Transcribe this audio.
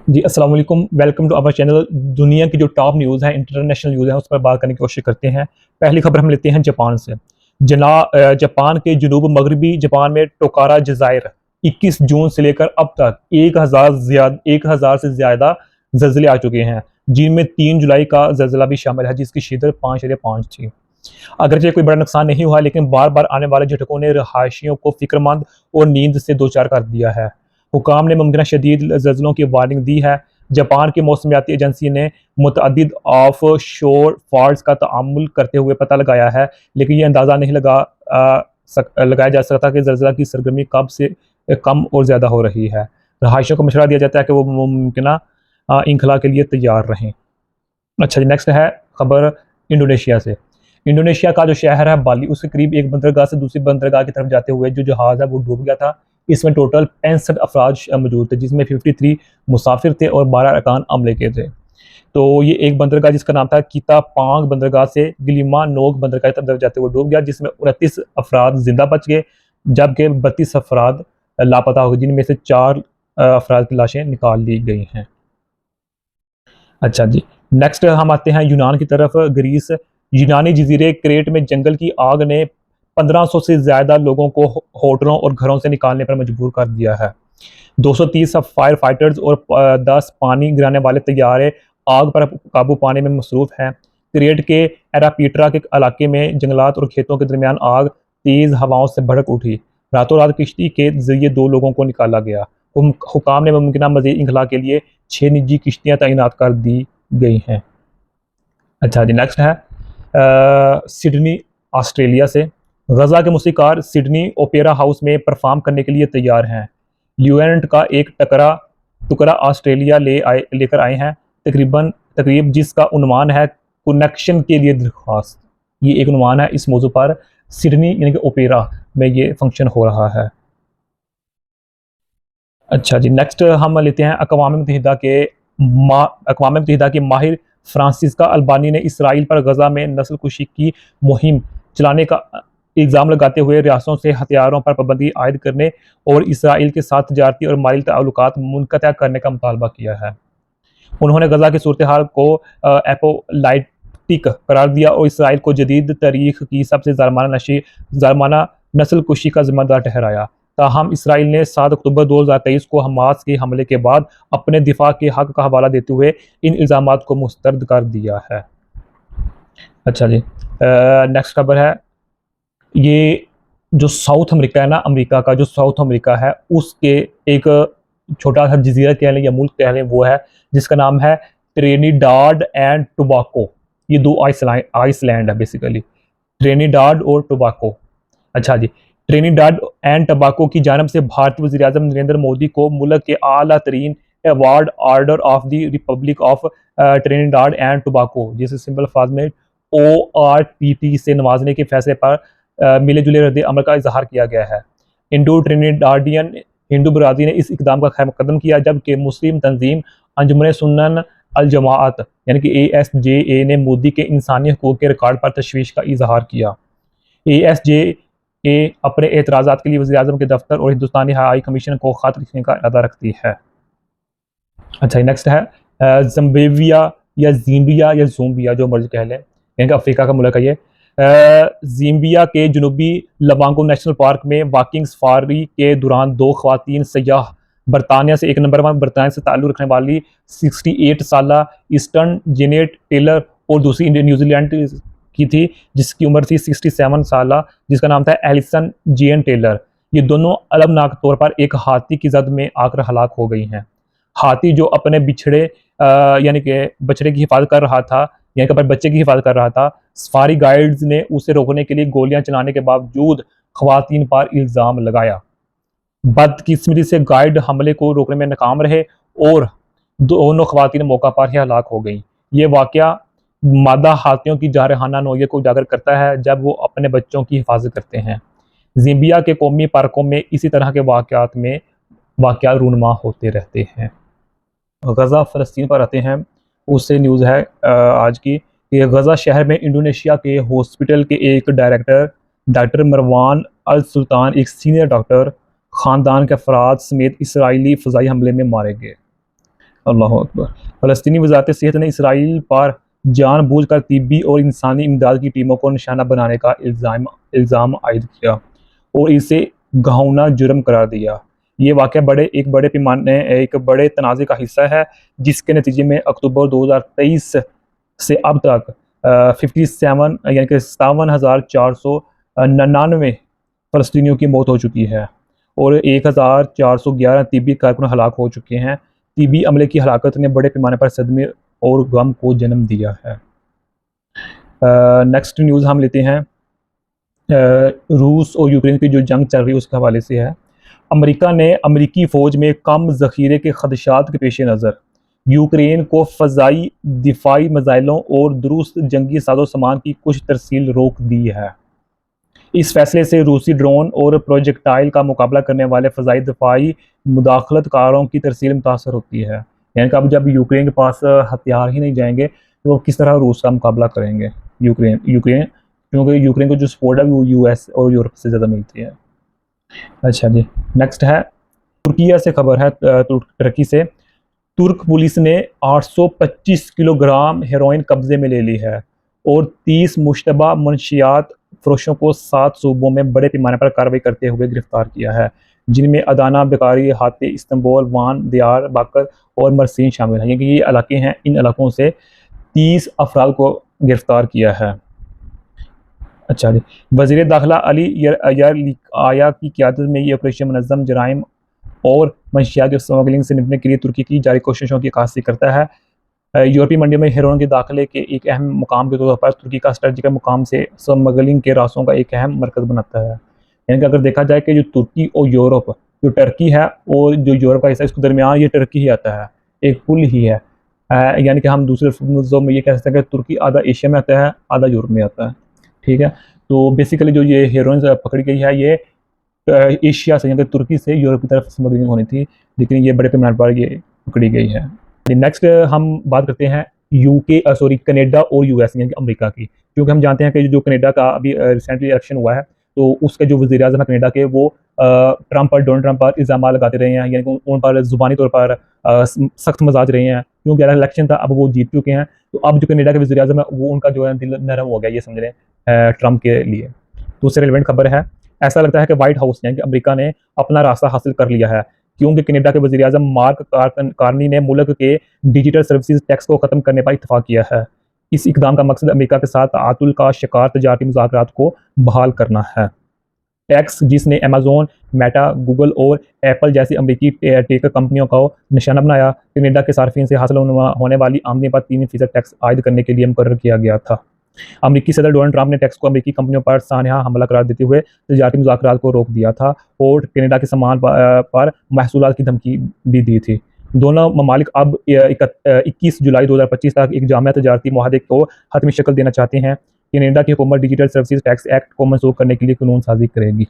जी अस्सलाम वालेकुम, welcome to our channel. दुनिया की जो टॉप न्यूज़ है, इंटरनेशनल न्यूज़ है, उस पर बात करने की कोशिश करते हैं। पहली खबर हम लेते हैं जापान से। जापान के जनूब मगरबी जापान में टोकारा जज़ायर 21 जून से लेकर अब तक 1000 से ज़्यादा ज़लज़ले आ चुके हैं, जिनमें 3 जुलाई का ज़लज़ला भी शामिल है, जिसकी शिद्दत 5.5 थी। अगरचे कोई बड़ा नुकसान नहीं हुआ, लेकिन बार-बार आने वाले झटकों ने रहायशियों को फ़िक्रमंद और नींद से दो चार कर दिया है। हुकाम ने मुमकिन शदीद ज़लज़लों की वार्निंग दी है। जापान की मौसमियाती एजेंसी ने मुतअद्दिद ऑफ शोर फॉल्ट्स का तअम्मुल करते हुए पता लगाया है, लेकिन ये अंदाज़ा नहीं लगाया जा सकता कि ज़लज़ला की सरगर्मी कब से कम और ज़्यादा हो रही है। रहायशियों को मशवरा दिया जाता है कि वो मुमकिन इंखला के लिए तैयार रहें। अच्छा जी, नेक्स्ट है खबर इंडोनेशिया से। इंडोनेशिया का जो शहर है बाली, उसके करीब एक बंदरगाह से दूसरी बंदरगाह की तरफ जाते हुए जो जहाज़ है वो डूब गया था। इसमें टोटल 65 अफराद मौजूद थे, जिसमें 53 मुसाफिर थे और 12 अरकान अमले के थे। तो ये एक बंदरगाह जिसका नाम था कीता पांग बंदरगाह से गिलिमा नोक बंदरगाह की तरफ जाते हुए डूब गया, जिसमें 29 अफराद जिंदा बच गए, जबकि 32 अफराद लापता हो गए, जिनमें से 4 अफराद की लाशें निकाल ली गई हैं। अच्छा जी, नेक्स्ट हम आते हैं यूनान की तरफ, ग्रीस। यूनानी जजीरे क्रेट में जंगल की आग ने 1500 से ज़्यादा लोगों को होटलों और घरों से निकालने पर मजबूर कर दिया है। 230 फायर फाइटर्स और 10 पानी गिराने वाले तैयारे आग पर काबू पाने में मसरूफ़ हैं। क्रेट के एरापीट्रा के इलाके में जंगलात और खेतों के दरमियान आग तेज़ हवाओं से भड़क उठी। रातों रात किश्ती के जरिए 2 लोगों को निकाला गया। हुकाम ने मुमकिन मज़ीद इंखला के लिए 6 निजी किश्तियाँ तैनात कर दी गई हैं। अच्छा जी, नेक्स्ट है सिडनी ऑस्ट्रेलिया से। गज़ा के मूसीकार सिडनी ओपेरा हाउस में परफॉर्म करने के लिए तैयार हैं। ल्यूएंट का एक टुकड़ा ऑस्ट्रेलिया लेकर आए हैं। तकरीब जिसका उन्वान है कनेक्शन के लिए दरख्वास्त। ये एक उन्वान है, इस मौजू पर सिडनी यानी कि ओपेरा में ये फंक्शन हो रहा है। अच्छा जी, नेक्स्ट हम लेते हैं अक़वाम मुत्तहिदा के माहिर फ्रांसिस्का अलबानी ने इसराइल पर गज़ा में नस्लकुशी की मुहिम चलाने का इल्ज़ाम लगाते हुए रियासतों से हथियारों पर पाबंदी आयद करने और इसराइल के साथ तजारती और माली ताल्लुकात मुनक़ता करने का मुतालबा किया है। उन्होंने गज़ा की सूरत हाल को एपोलाइटिक करार दिया और इसराइल को जदीद तारीख की सबसे ज़ारमाना नस्लकुशी का ज़िम्मेदार ठहराया। ताहम इसराइल ने 7 अक्टूबर 2023 को हमास के हमले के बाद अपने दिफा के हक का हवाला देते हुए इन इल्ज़ामात को मुस्तरद कर दिया है। अच्छा जी, नेक्स्ट खबर है, ये जो साउथ अमेरिका है ना, अमेरिका का जो साउथ अमेरिका है, उसके एक छोटा सा जजीरा कह लें या मुल्क कह लें, वो है जिसका नाम है ट्रिनिडाड एंड टोबाको। ये 2 आइसलैंड है बेसिकली, ट्रिनिडाड और टोबाको। अच्छा जी, ट्रिनिडाड एंड टबाको की जानब से भारतीय वज़ीर-ए-आज़म नरेंद्र मोदी को मुल्क के आला तरीन award order of the Republic of Trinidad and tobacco, जिसे सिंपल अल्फाज में ORTT से नवाजने के फैसले पर मिले जुले रद्द अमल का इजहार किया गया है। इंडो ट्रिनिडाडियन हिंदू बरादरी ने इस इकदाम का खैर कदम किया, जबकि मुस्लिम तंजीम अंजुमन सुन्नन अल जमाअत यानी कि ASJA ने मोदी के इंसानी हकूक़ के रिकॉर्ड पर तशवीश का इजहार किया। ASJA अपने एतराज़ात के लिए वज़ीर-ए-आज़म के दफ्तर और हिंदुस्तानी हाई कमीशन को ख़त लिखने का इरादा रखती है। अच्छा, नेक्स्ट है ज़िम्बाब्वे या ज़ीम्बिया या ज़ूम्बिया, जो मर्ज़ी कह लें, यानी कि अफ्रीका का मुल्क है ये। ज़ीम्बिया के जनूबी लबांगो नेशनल पार्क में वॉकिंग सफारी के दौरान 2 ख़वातीन सयाह बरतानिया से, एक नंबर 1 बरतानिया से ताल्लुक़ रखने वाली 68 साला ईस्टर्न जेनेट टेलर और दूसरी न्यूजीलैंड की थी, जिसकी उम्र थी 67 साला, जिसका नाम था एलिसन जेन टेलर। ये दोनों अलमनाक तौर पर एक हाथी की जद में आकर हलाक हो गई हैं। हाथी जो अपने यानी कि बछड़े की हिफाजत कर रहा था, यानी कि अपने बच्चे की हिफाजत कर रहा था, सफारी गाइड्स ने उसे रोकने के लिए गोलियां चलाने के बावजूद खवातीन पर इल्ज़ाम लगाया। बदकिस्मती से गाइड हमले को रोकने में नाकाम रहे और दोनों खवातीन मौका पर ही हलाक हो गई। ये वाकया मादा हाथियों की जारहाना नौयत को उजागर करता है जब वो अपने बच्चों की हिफाजत करते हैं। ज़िम्बिया के कौमी पार्कों में इसी तरह के वाकया रूनुमा होते रहते हैं। गज़ा फ़लस्तीन पर आते हैं, उससे न्यूज़ है आज की कि गज़ा शहर में इंडोनेशिया के हॉस्पिटल के एक डायरेक्टर डॉक्टर मरवान अल सुल्तान, एक सीनियर डॉक्टर, ख़ानदान के अफराद समेत इसराइली फ़ज़ाई हमले में मारे गए। अल्लाह अकबर। फ़लस्तीनी वज़ारत सेहत ने इसराइल पर जानबूझकर तिब्बी और इंसानी इमदाद की टीमों को निशाना बनाने का इल्ज़ाम आयद किया और इसे घिनौना जुर्म करार दिया। ये वाक़या एक बड़े पैमाने एक बड़े तनाज़े का हिस्सा है, जिसके नतीजे में अक्टूबर 2023 से अब तक 57 यानी कि 57,499 फ़लस्तीनियों की मौत हो चुकी है और 1,411 तिब्बी कारकुन हलाक हो चुके हैं। तिब्बी अमले की हलाकत ने बड़े पैमाने पर सदमे और गम को जन्म दिया है। नेक्स्ट न्यूज़ हम लेते हैं रूस और यूक्रेन की जो जंग चल रही है उसके हवाले से है। अमेरिका ने अमेरिकी फ़ौज में कम ज़ख़ीरे के ख़दशात के पेश नज़र यूक्रेन को फ़ज़ाई दिफ़ाई मिसाइलों और दुरुस्त जंगी साजो सामान की कुछ तरसील रोक दी है। इस फैसले से रूसी ड्रोन और प्रोजेक्टाइल का मुकाबला करने वाले फ़ज़ाई दिफ़ाई मुदाखलतकारों की तरसील मुतासर होती है। यानी कि अब जब यूक्रेन के पास हथियार ही नहीं जाएंगे तो वो किस तरह रूस का मुकाबला करेंगे। यूक्रेन यूक्रेन क्योंकि यूक्रेन को जो सपोर्ट है वो यूएस और यूरोप से ज़्यादा मिलती है। अच्छा जी, नेक्स्ट है तुर्किया से खबर है। तुर्की से तुर्क पुलिस ने 825 किलोग्राम हेरोइन कब्जे में ले ली है और 30 मुश्तबा मनशियात फरोशों को 7 सूबों में बड़े पैमाने पर कार्रवाई करते हुए गिरफ्तार किया है, जिनमें अदाना, बेकारी, हाते, इस्तांबुल, वान, दियार बाकर और मरसीन शामिल हैं। ये इलाके हैं, इन इलाकों से 30 अफराद को गिरफ्तार किया है। अच्छा जी, वज़ीर दाखिला अली यारलिकाया की क़यादत में ये ऑपरेशन मुनज़्ज़म जराइम और मंशियात की स्मगलिंग से निपटने के लिए तुर्की की जारी कोशिशों की अक्कासी करता है। यूरोपीय मंडियों में हेरोइन के दाखिले के एक अहम मुकाम के तौर पर तुर्की का स्ट्रेटजिकल मुकाम से स्मगलिंग के रास्तों का एक अहम मरकज़ बनाता है। यानी कि अगर देखा जाए कि जो तुर्की और यूरोप, जो टर्की है और जो यूरोप का हिस्सा है, इसके दरमियान ये टर्की ही आता है, एक पुल ही है। यानी कि हम दूसरे लफ्ज़ों में ये कह सकते हैं कि तुर्की आधा एशिया में आता है, आधा यूरोप में आता है। ठीक है, तो बेसिकली जो ये हेरोइन पकड़ी गई है ये एशिया से, यानी कि तुर्की से यूरोप की तरफ स्मगलिंग होनी थी, लेकिन ये बड़े पैमाने पर ये पकड़ी गई है। नेक्स्ट हम बात करते हैं कनाडा और यूएस यानी कि अमेरिका की, क्योंकि हम जानते हैं कि जो कनाडा का अभी रिसेंटली इलेक्शन हुआ है, तो उसके जो वज़ीर आज़म है कनाडा के, वो डोनाल्ड ट्रंप पर इल्ज़ाम लगाते रहे हैं, यानी कि उन पर ज़ुबानी तौर पर सख्त मजाज रहे हैं, क्योंकि इलेक्शन था, अब वो जीत चुके हैं। तो अब जो कनाडा के वज़ीर आज़म है वो उनका जो है दिल नरम हो गया, ये समझ लें ट्रंप के लिए। दूसरी रेलेवेंट खबर है, ऐसा लगता है कि व्हाइट हाउस यानी कि अमेरिका ने अपना रास्ता हासिल कर लिया है, क्योंकि कनाडा के वज़ीर आज़म मार्क कार्नी ने मुल्क के डिजिटल सर्विसेज टैक्स को ख़त्म करने पर इत्तफाक किया है। इस इक़दाम का मकसद अमेरिका के साथ ताअतुल का शिकार तजारती मुज़ाकरात को बहाल करना है। टैक्स जिसने अमेज़न, मेटा, गूगल और एप्पल जैसी अमेरिकी टेक कंपनियों को निशाना बनाया, कनाडा के सार्फिन से हासिल होने वाली आमदनी पर 3% टैक्स आयद करने के लिए मुकर्रर किया गया था। अमेरिकी सदर डोनाल्ड ट्रंप ने टैक्स को अमेरिकी कंपनियों पर सानहा हमला करार देते हुए तजारती मुज़ाकरात को रोक दिया था और कनाडा के सामान पर महसूलात की धमकी भी दी थी। दोनों ममालिक अब 21 जुलाई 2025 तक एक जामिया तजारती मुआहदे को हतमी शक्ल देना चाहते हैं। कनाडा की हुकूमत डिजिटल सर्विसेज टैक्स एक्ट को मनसूख करने के लिए कानून साजी करेगी।